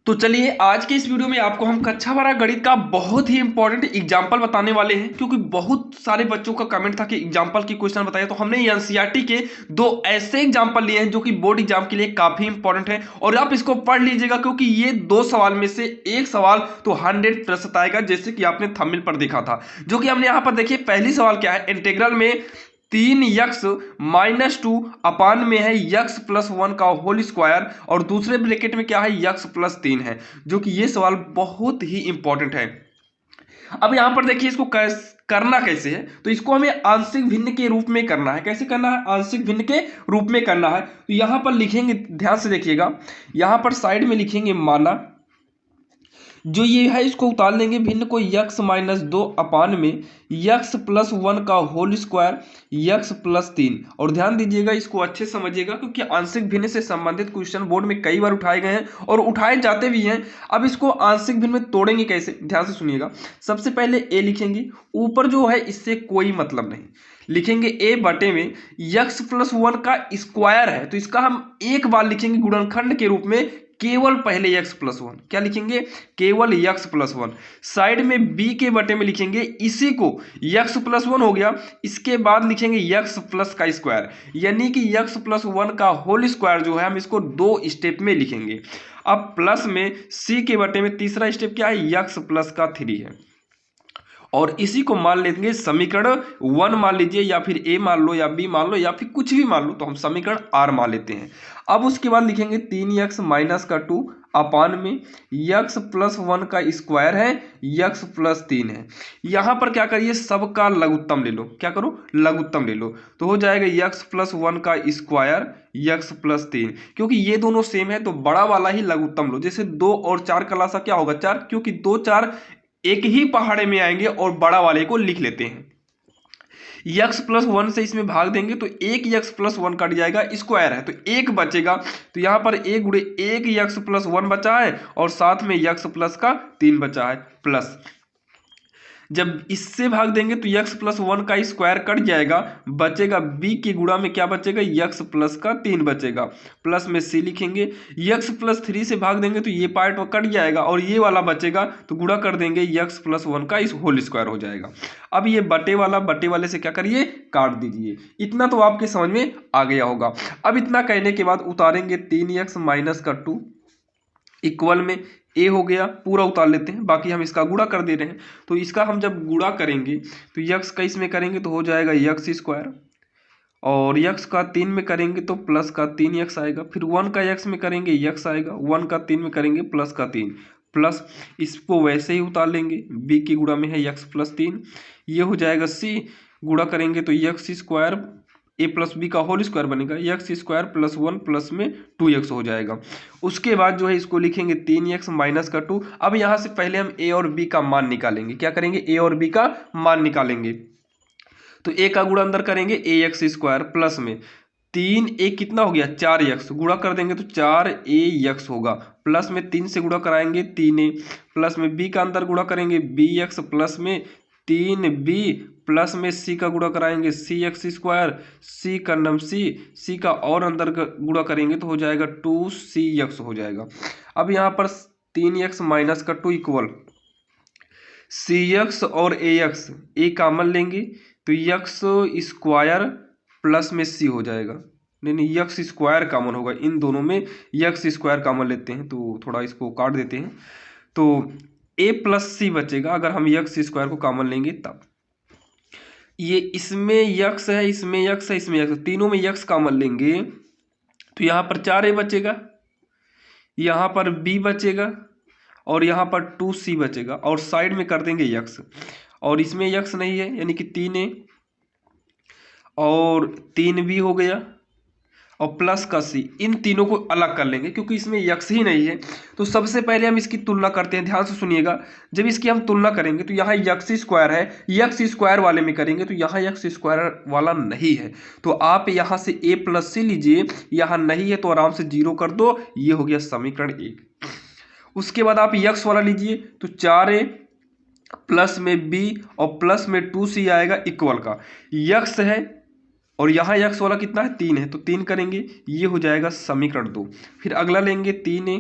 तो चलिए आज के इस वीडियो में आपको हम कक्षा 12 गणित का बहुत ही इंपॉर्टेंट एग्जाम्पल बताने वाले हैं, क्योंकि बहुत सारे बच्चों का कमेंट था कि एग्जाम्पल की क्वेश्चन बताइए। तो हमने एनसीईआरटी के दो ऐसे एग्जाम्पल लिए हैं जो कि बोर्ड एग्जाम के लिए काफी इंपॉर्टेंट है, और आप इसको पढ़ लीजिएगा क्योंकि ये दो सवाल में से एक सवाल तो 100% आएगा, जैसे कि आपने थंबनेल पर देखा था। जो कि हमने यहाँ पर देखिए पहली सवाल क्या है, इंटीग्रल में 3x-2 अपान में है x+1 का होल स्क्वायर, और दूसरे ब्रैकेट में क्या है x+3 है, जो कि ये सवाल बहुत ही इंपॉर्टेंट है। अब यहां पर देखिए इसको करना कैसे है, तो इसको हमें आंशिक भिन्न के रूप में करना है। कैसे करना है? आंशिक भिन्न के रूप में करना है। तो यहां पर लिखेंगे, ध्यान से देखिएगा, यहां पर साइड में लिखेंगे माना, जो ये है इसको उतार लेंगे भिन्न को, x-2 अपान में x+1 का होल स्क्वायर x+3। और ध्यान दीजिएगा, इसको अच्छे समझिएगा क्योंकि आंशिक भिन्न से संबंधित क्वेश्चन बोर्ड में कई बार उठाए गए हैं और उठाए जाते भी हैं। अब इसको आंशिक भिन्न में तोड़ेंगे कैसे, ध्यान से सुनिएगा। सबसे पहले a लिखेंगे, ऊपर जो है इससे कोई मतलब नहीं, लिखेंगे a बटे में x+1 का स्क्वायर है, तो इसका हम एक बार लिखेंगे गुणनखंड के रूप में, केवल पहले x+1। क्या लिखेंगे? केवल x+1। साइड में b के बटे में लिखेंगे इसी को, x+1 हो गया, इसके बाद लिखेंगे x प्लस का स्क्वायर, यानी कि x+1 का होल स्क्वायर जो है हम इसको दो स्टेप में लिखेंगे। अब प्लस में c के बटे में तीसरा स्टेप क्या है, x+3 है, और इसी को मान लेंगे समीकरण 1 मान लीजिए, या फिर a मान लो, या b मान लो, या फिर कुछ भी मान लो, तो हम समीकरण r मान लेते हैं। अब उसके बाद लिखेंगे 3x-2 अपान में x+1 का स्क्वायर है, x+3 है। यहां पर क्या करिए, सबका लघुत्तम ले लो। क्या करो? लघुत्तम ले लो, तो हो जाएगा x+1 का स्क्वायर x+3। क्योंकि ये दोनों सेम है तो बड़ा वाला ही लघुत्तम लो। जैसे 2 और 4 का लासा क्या होगा, 4, क्योंकि 2 4 एक ही पहाड़े में आएंगे, और बड़ा वाले को लिख लेते हैं। x+1 से इसमें भाग देंगे तो एक x+1 कट जाएगा, स्क्वायर है तो एक बचेगा, तो यहां पर एक गुणे एक x+1 बचा है, और साथ में x+3 बचा है प्लस। जब इससे भाग देंगे तो x+1 का स्क्वायर कट जाएगा, बचेगा b की गुणा में क्या बचेगा, x+3 बचेगा, प्लस में c लिखेंगे। x+3 से भाग देंगे तो ये पार्ट कट जाएगा, और ये वाला बचेगा, तो गुणा कर देंगे x+1 का इस होल स्क्वायर हो जाएगा। अब ये बटे वाले से क्या करिए, काट दीजिए। इतना तो आपके समझ में आ गया होगा। अब इतना कहने के बाद उतारेंगे 3x-2 इक्वल में a हो गया, पूरा उतार लेते हैं, बाकी हम इसका गुणा कर दे रहे हैं। तो इसका हम जब गुणा करेंगे तो x का इसमें करेंगे तो हो जाएगा x², और x का 3 में करेंगे तो प्लस का 3x आएगा, फिर 1 का x में करेंगे x आएगा, 1 का 3 में करेंगे प्लस का 3, प्लस इसको वैसे ही उतार लेंगे, b की गुणा में है x+3, ये हो जाएगा c, गुणा करेंगे तो x² a प्लस बी का होल स्क्वायर बनेगा, x² प्लस 1 प्लस में 2x हो जाएगा। उसके बाद जो है इसको लिखेंगे 3x-2। अब यहाँ से पहले हम a और b का मान निकालेंगे। क्या करेंगे? a और b का मान निकालेंगे। तो a का गुणा अंदर करेंगे ax² प्लस में 3a कितना हो गया, 4x, गुणा कर देंगे तो 4ax होगा, प्लस में 3 से गुणा कराएंगे 3a, प्लस में b का अंदर गुणा करेंगे bx, प्लस में 3b, प्लस में c का गुणा कराएंगे cx², c का नम c का और अंदर गुणा करेंगे तो हो जाएगा 2cx हो जाएगा। अब यहाँ पर 3x-2 इक्वल cx और ax, a कॉमन लेंगे तो x² प्लस में c हो जाएगा। नहीं, x² कॉमन होगा, इन दोनों में x² कॉमन लेते हैं, तो थोड़ा इसको काट देते हैं, तो a प्लस c बचेगा अगर हम x² को कॉमन लेंगे तब। ये इसमें x है, इसमें x है, इसमें x है, तीनों में x कॉमन लेंगे तो यहाँ पर 4a बचेगा, यहाँ पर b बचेगा, और यहाँ पर 2c बचेगा, और साइड में कर देंगे x, और इसमें x नहीं है यानी कि 3a और 3b हो गया, और प्लस का c, इन तीनों को अलग कर लेंगे क्योंकि इसमें x ही नहीं है। तो सबसे पहले हम इसकी तुलना करते हैं, ध्यान से सुनिएगा। जब इसकी हम तुलना करेंगे तो यहाँ x² है, x² वाले में करेंगे तो यहाँ x² वाला नहीं है, तो आप यहाँ से a प्लस c लीजिए, यहाँ नहीं है तो आराम से 0 कर दो, ये हो गया समीकरण 1। उसके बाद आप x वाला लीजिए तो 4a प्लस में b और प्लस में 2c आएगा, इक्वल का x है, और यहाँ x वाला कितना है, 3 है, तो 3 करेंगे, ये हो जाएगा समीकरण 2। फिर अगला लेंगे 3a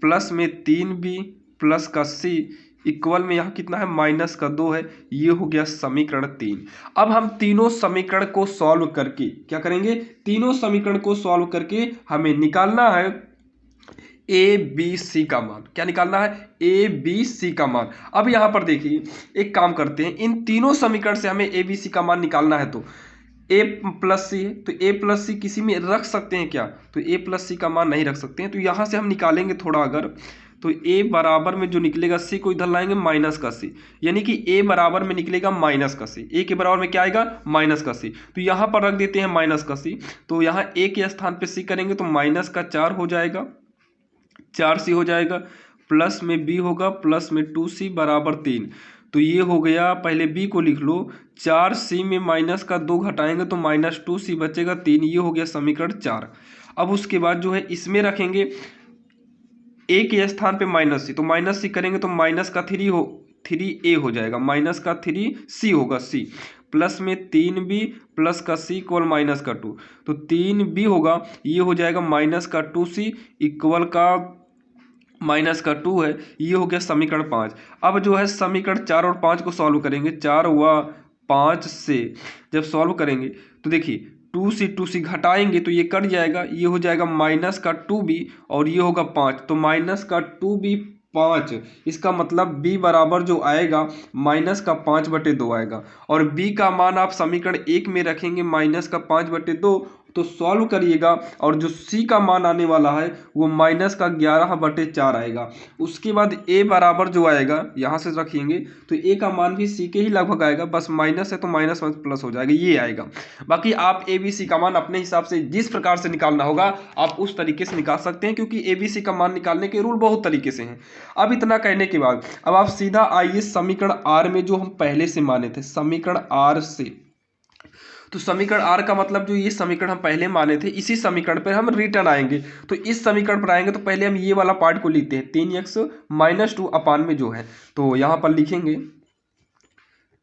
प्लस में 3b प्लस का c इक्वल में यहाँ कितना है माइनस का 2 है। ये हो गया समीकरण 3। अब हम तीनों समीकरण को सॉल्व करके क्या करेंगे, तीनों समीकरण को सॉल्व करके हमें निकालना है ए बी सी का मान। क्या निकालना है, ए बी सी का मान। अब यहाँ पर देखिए एक काम करते हैं, इन तीनों समीकरण से हमें ए बी सी का मान निकालना है। तो ए प्लस सी है तो ए प्लस सी किसी में रख सकते हैं क्या, तो ए प्लस सी का मान नहीं रख सकते हैं। तो यहाँ से हम निकालेंगे थोड़ा अगर, तो ए बराबर में जो निकलेगा सी को इधर लाएंगे माइनस का सी, यानी कि ए बराबर में निकलेगा माइनस का सी। ए के बराबर में क्या आएगा माइनस का सी, तो यहाँ पर रख देते हैं माइनस का सी। तो यहाँ ए के स्थान पे सी करेंगे तो माइनस का 4 हो जाएगा, 4c हो जाएगा, प्लस में b होगा, प्लस में 2c बराबर 3। तो ये हो गया, पहले b को लिख लो, 4c में माइनस का 2 घटाएंगे तो माइनस 2c बचेगा 3। ये हो गया समीकरण 4। अब उसके बाद जो है इसमें रखेंगे a के स्थान पे माइनस सी, तो माइनस सी करेंगे तो माइनस का 3a हो जाएगा, माइनस का 3c होगा c, प्लस में 3b प्लस का c इक्वल माइनस का 2, तो 3b होगा, ये हो जाएगा माइनस का 2c इक्वल का माइनस का 2 है। ये हो गया समीकरण 5। अब जो है समीकरण 4 और 5 को सॉल्व करेंगे, 4 व 5 से जब सॉल्व करेंगे तो देखिए 2c घटाएंगे तो ये कट जाएगा, ये हो जाएगा माइनस का 2b और ये होगा 5, तो माइनस का 2b 5, इसका मतलब b बराबर जो आएगा माइनस का 5/2 आएगा। और b का मान आप समीकरण 1 में रखेंगे माइनस का 5/2, तो सॉल्व करिएगा और जो c का मान आने वाला है वो माइनस का 11/4 आएगा। उसके बाद a बराबर जो आएगा यहाँ से रखेंगे तो a का मान भी c के ही लगभग आएगा, बस माइनस है तो माइनस प्लस हो जाएगा, ये आएगा। बाकी आप a b c का मान अपने हिसाब से जिस प्रकार से निकालना होगा आप उस तरीके से निकाल सकते हैं, क्योंकि a b c का मान निकालने के रूल बहुत तरीके से हैं। अब इतना कहने के बाद अब आप सीधा आइए समीकरण r में जो हम पहले से माने थे, समीकरण r से, तो समीकरण r का मतलब जो ये समीकरण हम पहले माने थे इसी समीकरण पर हम रिटर्न आएंगे। तो इस समीकरण पर आएंगे तो पहले हम ये वाला पार्ट को लिखते हैं, 3x - 2 अपान में जो है, तो यहाँ पर लिखेंगे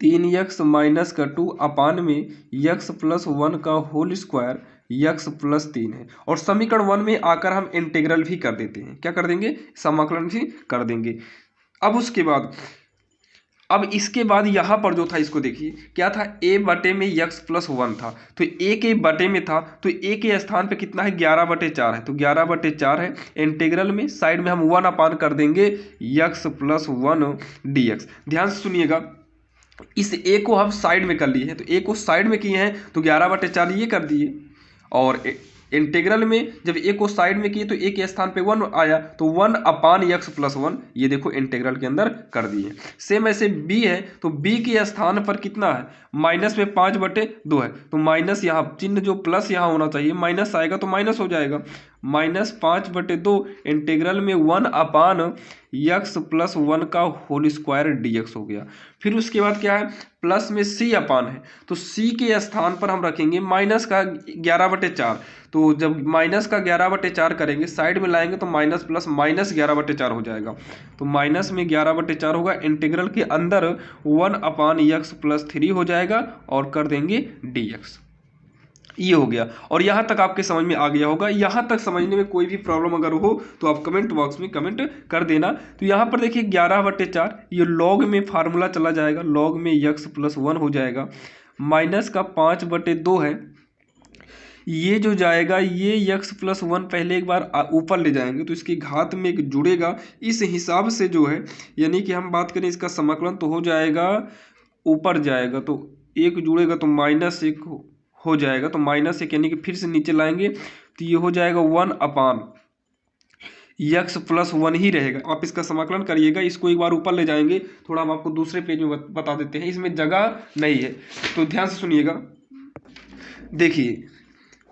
3x - 2 अपान में x + 1 का होल स्क्वायर x + 3 है। और समीकरण 1 में आकर हम इंटीग्रल भी कर देते हैं, क्या कर देंगे, समाकलन भी कर देंगे। अब उसके बाद अब इसके बाद यहाँ पर जो था इसको देखिए क्या था, a बटे में x + 1 था, तो a के बटे में था तो a के स्थान पे कितना है 11/4 है, तो 11/4 है। इंटीग्रल में साइड में हम 1 अपान कर देंगे x + 1 dx। ध्यान से सुनिएगा, इस a को हम साइड में कर लिए हैं, तो a को साइड में किए हैं तो 11/4 ये कर दिए, और इंटीग्रल में जब a को साइड में किए तो a के स्थान पे 1 आया तो 1 अपान x + 1, ये देखो इंटीग्रल के अंदर कर दिए। सेम ऐसे b है तो b के स्थान पर कितना है माइनस में 5/2 है, तो माइनस यहाँ चिन्ह जो प्लस यहाँ होना चाहिए माइनस आएगा तो माइनस हो जाएगा, -5/2 इंटीग्रल में 1 अपान x + 1 का होल स्क्वायर dx हो गया। फिर उसके बाद क्या है, प्लस में c अपान है, तो c के स्थान पर हम रखेंगे माइनस का 11/4, तो जब माइनस का 11/4 करेंगे साइड में लाएंगे तो माइनस प्लस माइनस 11/4 हो जाएगा, तो माइनस में 11/4 होगा, इंटीग्रल के अंदर 1 अपान x + 3 हो जाएगा और कर देंगे dx। ये हो गया, और यहाँ तक आपके समझ में आ गया होगा। यहाँ तक समझने में कोई भी प्रॉब्लम अगर हो तो आप कमेंट बॉक्स में कमेंट कर देना। तो यहाँ पर देखिए 11/4 ये लॉग में फार्मूला चला जाएगा, लॉग में x + 1 हो जाएगा, माइनस का 5/2 है, ये जो जाएगा ये x + 1 पहले एक बार ऊपर ले जाएंगे तो इसकी घात में एक जुड़ेगा, इस हिसाब से जो है यानी कि हम बात करें इसका समाकलन तो हो जाएगा ऊपर जाएगा, तो 1 जुड़ेगा तो -1 हो जाएगा, तो -1 यानी कि फिर से नीचे लाएंगे तो ये हो जाएगा 1 अपान x + 1 ही रहेगा। आप इसका समाकलन करिएगा, इसको एक बार ऊपर ले जाएंगे, थोड़ा हम आपको दूसरे पेज में बता देते हैं, इसमें जगह नहीं है तो ध्यान से सुनिएगा। देखिए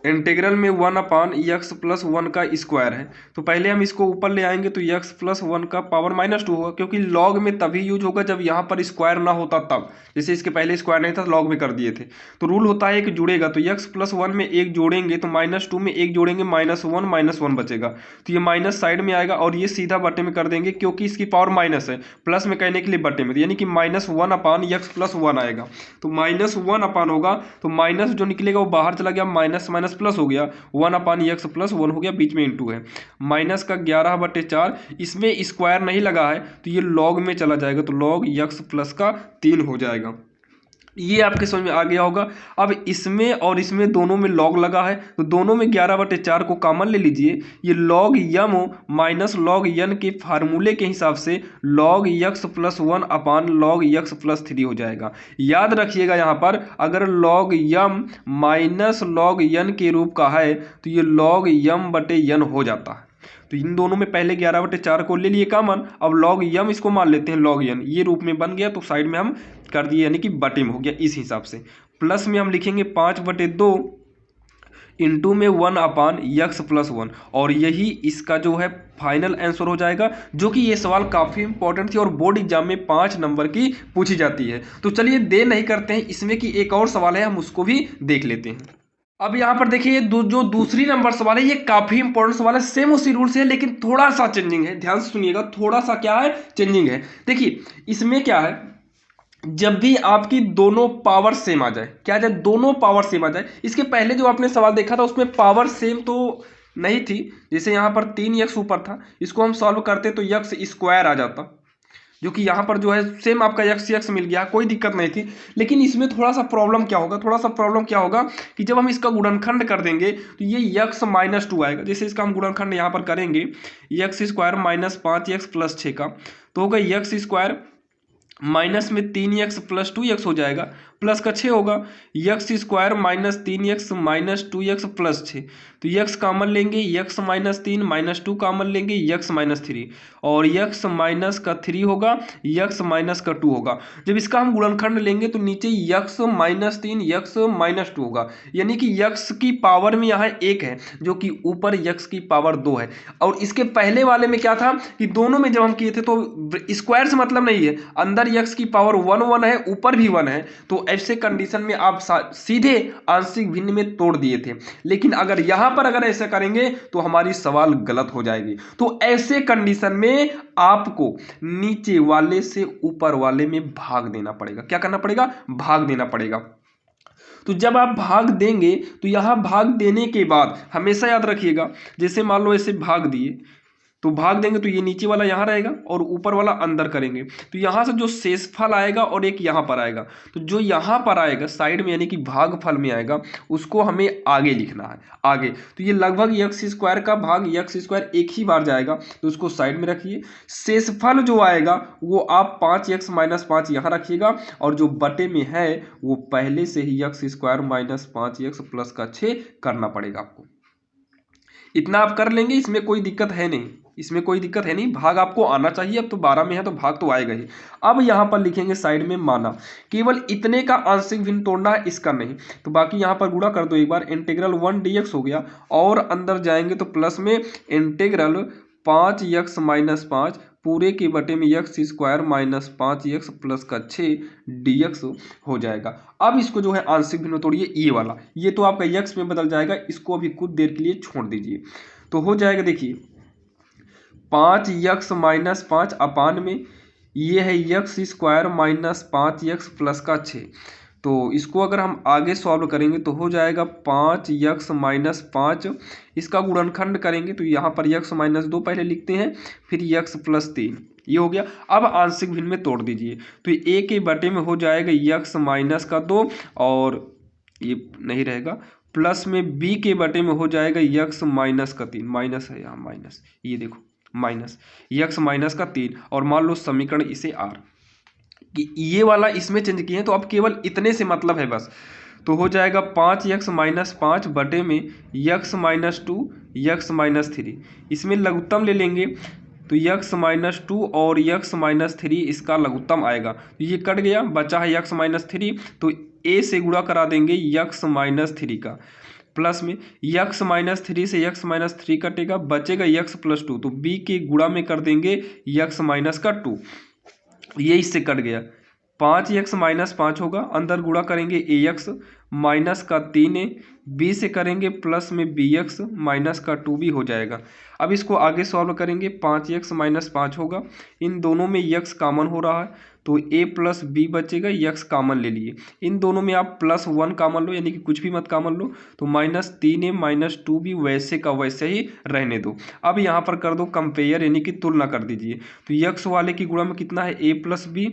इंटीग्रल में 1 अपान x + 1 का स्क्वायर है, तो पहले हम इसको ऊपर ले आएंगे तो x + 1 का पावर -2 होगा, क्योंकि लॉग में तभी यूज होगा जब यहाँ पर स्क्वायर ना होता तब, जैसे इसके पहले स्क्वायर नहीं था लॉग में कर दिए थे, तो रूल होता है एक जुड़ेगा, तो x + 1 में 1 जोड़ेंगे तो -2 में 1 जोड़ेंगे -1 बचेगा, तो ये माइनस साइड में आएगा और ये सीधा बटे में कर देंगे क्योंकि इसकी पावर माइनस है, प्लस में कहने के लिए बटे में, यानी कि -1 अपान x + 1 आएगा, तो -1 अपान होगा तो माइनस जो निकलेगा वो बाहर चला गया, माइनस माइनस प्लस हो गया, 1/x प्लस 1 हो गया, बीच में इंटू है, माइनस का 11/4, इसमें स्क्वायर नहीं लगा है तो ये लॉग में चला जाएगा, तो लॉग x प्लस का 3 हो जाएगा। ये आपके समझ में आ गया होगा। अब इसमें और इसमें दोनों में लॉग लगा है तो दोनों में 11/4 को कॉमन ले लीजिए, ये लॉग यम माइनस लॉग यन के फार्मूले के हिसाब से लॉग x प्लस 1 अपान लॉग x प्लस 3 हो जाएगा। याद रखिएगा यहाँ पर अगर लॉग यम माइनस लॉग यन के रूप का है तो ये लॉग यम बटे यन हो जाता है। तो इन दोनों में पहले 11/4 को ले लिए कॉमन, अब लॉग यम इसको मान लेते हैं लॉग यन, ये रूप में बन गया तो साइड में हम कर दिए यानी कि बटे में हो गया। इस हिसाब से प्लस में हम लिखेंगे 5/2 इंटू में 1/x प्लस 1, और यही इसका जो है फाइनल आंसर हो जाएगा, जो कि ये सवाल काफ़ी इंपॉर्टेंट थी और बोर्ड एग्जाम में 5 नंबर की पूछी जाती है। तो चलिए देर नहीं करते हैं, इसमें कि एक और सवाल है हम उसको भी देख लेते हैं। अब यहाँ पर देखिए जो दूसरी नंबर सवाल है ये काफी इंपॉर्टेंट सवाल है, सेम उसी रूल से है लेकिन थोड़ा सा चेंजिंग है, ध्यान से सुनिएगा, थोड़ा सा क्या है चेंजिंग है। देखिए इसमें क्या है, जब भी आपकी दोनों पावर सेम आ जाए, क्या आ जाए, दोनों पावर सेम आ जाए। इसके पहले जो आपने सवाल देखा था उसमें पावर सेम तो नहीं थी, जैसे यहाँ पर 3x ऊपर था, इसको हम सॉल्व करते तो x स्क्वायर आ जाता, जो कि यहाँ पर जो है सेम आपका x मिल गया, कोई दिक्कत नहीं थी। लेकिन इसमें थोड़ा सा प्रॉब्लम क्या होगा, कि जब हम इसका गुणनखंड कर देंगे तो ये x माइनस 2 आएगा। जैसे इसका हम गुणनखंड यहाँ पर करेंगे x square minus 5x plus 6 का, तो होगा x स्क्वायर माइनस में 3x प्लस 2x हो जाएगा, प्लस का 6 होगा, x square minus 3x minus 2x plus 6, तो x कॉमन लेंगे, x माइनस 3 माइनस 2 कॉमन लेंगे, x माइनस 3, और x माइनस का 3 होगा, x माइनस का 2 होगा। जब इसका हम गुणनखंड लेंगे तो नीचे x माइनस 3 x माइनस 2 होगा, यानी कि x की पावर में यहाँ 1 है जो कि ऊपर x की पावर 2 है। और इसके पहले वाले में क्या था कि दोनों में जब हम किए थे तो स्क्वायर से मतलब नहीं है, अंदर x की पावर 1 है, ऊपर भी 1 है, तो ऐसे कंडीशन में आप सीधे आंशिक भिन्न में तोड़ दिए थे। लेकिन अगर यहां पर अगर ऐसा करेंगे तो हमारी सवाल गलत हो जाएगी। तो ऐसे कंडीशन में आपको नीचे वाले से ऊपर वाले में भाग देना पड़ेगा। क्या करना पड़ेगा, भाग देना पड़ेगा। तो जब आप भाग देंगे तो यहां भाग देने के बाद हमेशा याद रखिएगा, जैसे मान लो ऐसे भाग दिए तो भाग देंगे तो ये नीचे वाला यहाँ रहेगा और ऊपर वाला अंदर करेंगे, तो यहाँ से जो शेषफल आएगा और एक यहाँ पर आएगा, तो जो यहाँ पर आएगा साइड में यानी कि भागफल में आएगा उसको हमें आगे लिखना है, आगे। तो ये लगभग x स्क्वायर का भाग x स्क्वायर एक ही बार जाएगा, तो उसको साइड में रखिए। शेषफल जो आएगा वो आप 5x माइनस 5 यहाँ रखिएगा, और जो बटे में है वो पहले से ही x square minus 5x plus का 6 करना पड़ेगा आपको। इतना आप कर लेंगे, इसमें कोई दिक्कत है नहीं, इसमें कोई दिक्कत है नहीं, भाग आपको आना चाहिए। अब तो 12 में है तो भाग तो आएगा ही। अब यहाँ पर लिखेंगे साइड में माना, केवल इतने का आंशिक भिन्न तोड़ना है, इसका नहीं, तो बाकी यहाँ पर गुणा कर दो एक बार, इंटीग्रल 1 dx हो गया, और अंदर जाएंगे तो प्लस में इंटीग्रल 5x माइनस 5 पूरे के बटे में x square minus 5x plus का 6 dx हो जाएगा। अब इसको जो है आंशिक भिन्न तोड़िए, ये वाला, ये तो आपका x में बदल जाएगा, इसको अभी कुछ देर के लिए छोड़ दीजिए, तो हो जाएगा देखिए 5x माइनस 5 अपान में ये है x square minus 5x plus का 6, तो इसको अगर हम आगे सॉल्व करेंगे तो हो जाएगा 5x माइनस 5, इसका गुणनखंड करेंगे तो यहाँ पर x माइनस 2 पहले लिखते हैं, फिर x प्लस 3, ये हो गया। अब आंशिक भिन्न में तोड़ दीजिए, तो a के बटे में हो जाएगा x माइनस का 2, और ये नहीं रहेगा, प्लस में b के बटे में हो जाएगा x माइनस का 3, माइनस है यहाँ माइनस, ये देखो माइनस x माइनस का 3, और मान लो समीकरण इसे r कि ये वाला इसमें चेंज किए हैं, तो अब केवल इतने से मतलब है बस, तो हो जाएगा 5x माइनस 5 बटे में x माइनस 2 x माइनस 3, इसमें लघुत्तम ले लेंगे तो x माइनस 2 और x माइनस 3 इसका लघुत्तम आएगा, तो ये कट गया, बचा है x माइनस 3, तो a से गुणा करा देंगे x माइनस 3 का, प्लस में x माइनस 3 से x माइनस 3 कटेगा, बचेगा x प्लस 2, तो b के गुणा में कर देंगे x माइनस का 2, ये इससे कट गया, 5x माइनस 5 होगा, अंदर गुणा करेंगे ax माइनस का 3a, b से करेंगे प्लस में bx माइनस का 2b हो जाएगा। अब इसको आगे सॉल्व करेंगे, 5x माइनस 5 होगा, इन दोनों में x कॉमन हो रहा है तो a प्लस b बचेगा, x कॉमन ले लिए, इन दोनों में आप +1 कॉमन लो, यानी कि कुछ भी मत कॉमन लो, तो -3a माइनस 2b वैसे का वैसे ही रहने दो। अब यहाँ पर कर दो कंपेयर, यानी कि तुलना कर दीजिए, तो x वाले की गुणा में कितना है a प्लस b,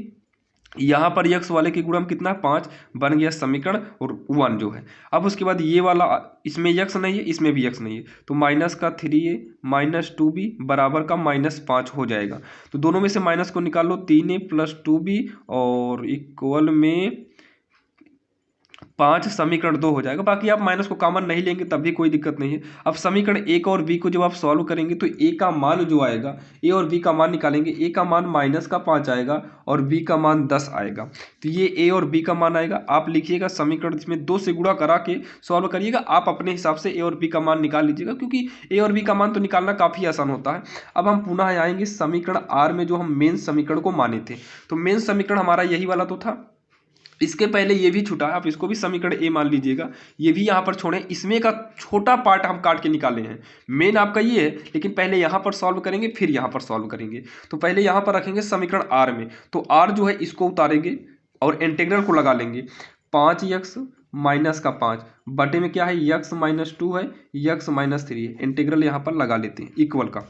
यहाँ पर x वाले की गुणा में कितना है 5, बन गया समीकरण और 1 जो है। अब उसके बाद ये वाला, इसमें x नहीं है, इसमें भी x नहीं है, तो माइनस का 3a माइनस 2b बराबर का -5 हो जाएगा। तो दोनों में से माइनस को निकाल लो, 3a प्लस 2b और इक्वल में 5, समीकरण 2 हो जाएगा। बाकी आप माइनस को कॉमन नहीं लेंगे तब भी कोई दिक्कत नहीं है। अब समीकरण ए और बी को जब आप सॉल्व करेंगे तो ए का मान जो आएगा, ए और बी का मान निकालेंगे, ए का मान -5 आएगा और बी का मान 10 आएगा। तो ये ए और बी का मान आएगा, आप लिखिएगा समीकरण जिसमें 2 से गुणा करा के सॉल्व करिएगा, आप अपने हिसाब से ए और बी का मान निकाल लीजिएगा, क्योंकि ए और बी का मान तो निकालना काफ़ी आसान होता है। अब हम पुनः आएंगे समीकरण आर में, जो हम मेन समीकरण को माने थे, तो मेन समीकरण हमारा यही वाला तो था, इसके पहले ये भी छूटा है, आप इसको भी समीकरण ए मान लीजिएगा, ये भी यहाँ पर छोड़ें, इसमें का छोटा पार्ट हम काट के निकाले हैं, मेन आपका ये है, लेकिन पहले यहाँ पर सॉल्व करेंगे फिर यहाँ पर सॉल्व करेंगे। तो पहले यहाँ पर रखेंगे समीकरण आर में, तो आर जो है इसको उतारेंगे और इंटीग्रल को लगा लेंगे, 5x माइनस का 5 बटे में क्या है x माइनस 2 है, x माइनस 3 है, इंटीग्रल यहाँ पर लगा लेते हैं इक्वल का।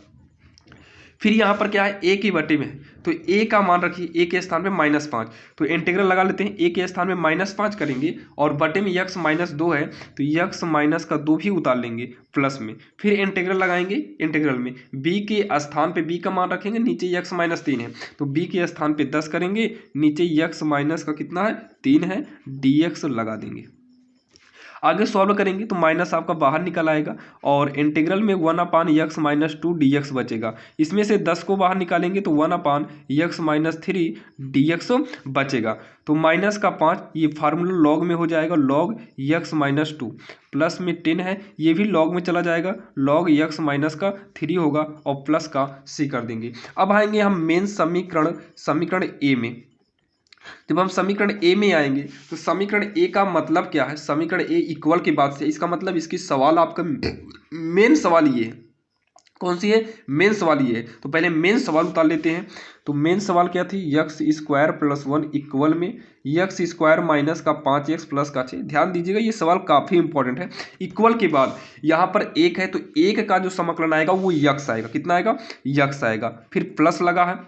फिर यहाँ पर क्या है, a की बटे में है, तो a का मान रखिए, a के स्थान पे -5, तो इंटीग्रल लगा लेते हैं, a के स्थान में -5 करेंगे और बटे में x माइनस 2 है तो x माइनस का 2 भी उतार लेंगे प्लस में, फिर इंटीग्रल लगाएंगे, इंटीग्रल में b के स्थान पे b का मान रखेंगे, नीचे x माइनस 3 है तो b के स्थान पे 10 करेंगे, नीचे x माइनस का कितना है 3 है, dx लगा देंगे। आगे सॉल्व करेंगे तो माइनस आपका बाहर निकल आएगा और इंटीग्रल में 1/x माइनस 2 dx बचेगा, इसमें से 10 को बाहर निकालेंगे तो 1/x माइनस 3 dx बचेगा। तो माइनस का 5 ये फार्मूला लॉग में हो जाएगा, लॉग x माइनस 2 प्लस में 10 है, ये भी लॉग में चला जाएगा, लॉग x माइनस का 3 होगा और प्लस का c कर देंगे। अब आएंगे हम मेन समीकरण ए में। जब हम समीकरण ए में आएंगे तो समीकरण ए का मतलब क्या है, समीकरण ए इक्वल के बाद से, इसका मतलब इसकी सवाल आपका मेन सवाल ये है, कौन सी है, मेन सवाल ये है। तो पहले मेन सवाल उतार लेते हैं। तो मेन सवाल क्या थी, x² + 1 इक्वल में x² माइनस का 5x प्लस का 6। ध्यान दीजिएगा ये सवाल काफ़ी इंपॉर्टेंट है। इक्वल के बाद यहाँ पर 1 है तो 1 का जो समाकलन आएगा वो x आएगा, कितना आएगा x आएगा, फिर प्लस लगा है,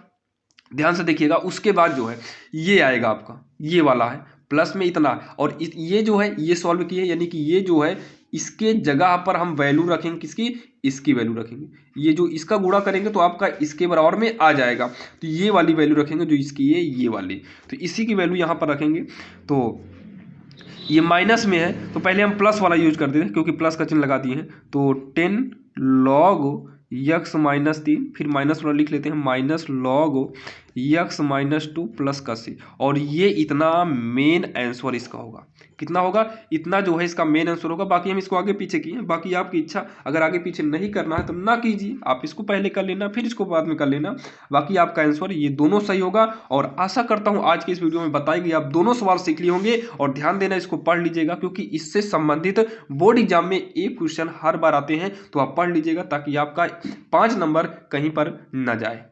ध्यान से देखिएगा, उसके बाद जो है ये आएगा आपका, ये वाला है प्लस में इतना, और ये जो है ये सॉल्व किए, यानी कि ये जो है इसके जगह पर हम वैल्यू रखेंगे, किसकी, इसकी वैल्यू रखेंगे, ये जो इसका गुणा करेंगे तो आपका इसके बराबर में आ जाएगा, तो ये वाली वैल्यू रखेंगे जो इसकी है, ये वाली, तो इसी की वैल्यू यहाँ पर रखेंगे। तो ये माइनस में है तो पहले हम प्लस वाला यूज कर देते हैं, क्योंकि प्लस का चिन्ह लगा दिए हैं, तो 10 log x माइनस 3, फिर माइनस वाला लिख लेते हैं, minus log x minus 2 plus का c, और ये इतना मेन आंसर इसका होगा, कितना होगा, इतना जो है इसका मेन आंसर होगा। बाकी हम इसको आगे पीछे किए हैं, बाकी आपकी इच्छा, अगर आगे पीछे नहीं करना है तो ना कीजिए, आप इसको पहले कर लेना फिर इसको बाद में कर लेना, बाकी आपका आंसर ये दोनों सही होगा। और आशा करता हूँ आज के इस वीडियो में बताई गई आप दोनों सवाल सीख लिए होंगे, और ध्यान देना इसको पढ़ लीजिएगा, क्योंकि इससे संबंधित बोर्ड एग्जाम में एक क्वेश्चन हर बार आते हैं, तो आप पढ़ लीजिएगा ताकि आपका 5 नंबर कहीं पर न जाए।